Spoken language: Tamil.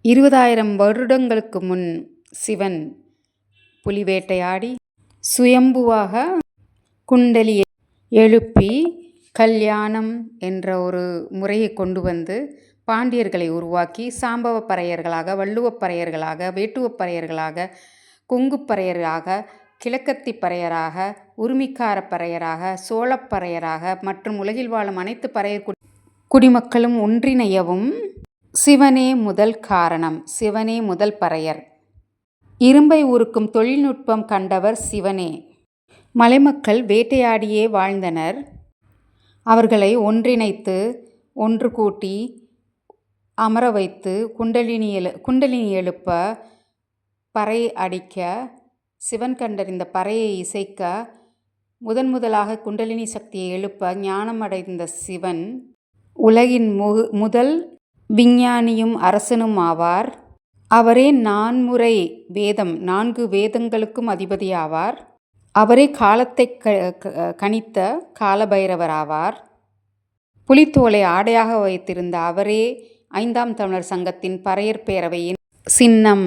20,000 வருடங்களுக்கு முன் சிவன் புலி வேட்டையாடி சுயம்புவாக குண்டலி எழுப்பி கல்யாணம் என்ற ஒரு முறையை கொண்டு வந்து பாண்டியர்களை உருவாக்கி சாம்பவப் பறையர்களாக, வள்ளுவப் பறையர்களாக, வேட்டுவப் பறையர்களாக, கொங்குப் பறையராக, கிழக்கத்தி பறையராக, உருமிக்காரப் பறையராக, சோழப் பறையராக மற்றும் உலகில் வாழும் அனைத்து பறையர் குடிமக்களும் ஒன்றிணையவும் சிவனே முதல் காரணம். சிவனே முதல் பறையர். இரும்பை உருக்கும் தொழில்நுட்பம் கண்டவர் சிவனே. மலைமக்கள் வேட்டையாடியே வாழ்ந்தனர். அவர்களை ஒன்றிணைத்து ஒன்று கூட்டி அமர வைத்து குண்டலினி எழுப்ப பறை அடிக்க சிவன் கண்டறிந்த பறையை இசைக்க முதலாக குண்டலினி சக்தியை எழுப்ப ஞானம் அடைந்த சிவன் உலகின் முதல் விஞ்ஞானியும் அரசனும் ஆவார். அவரே 4 வேதங்களுக்கும் அதிபதி ஆவார். அவரே காலத்தை கணித்த காலபைரவர் ஆவார். புலித்தோலை ஆடையாக வைத்திருந்த அவரே 5ஆம் தமிழர் சங்கத்தின் பறையர் பேரவையின் சின்னம்.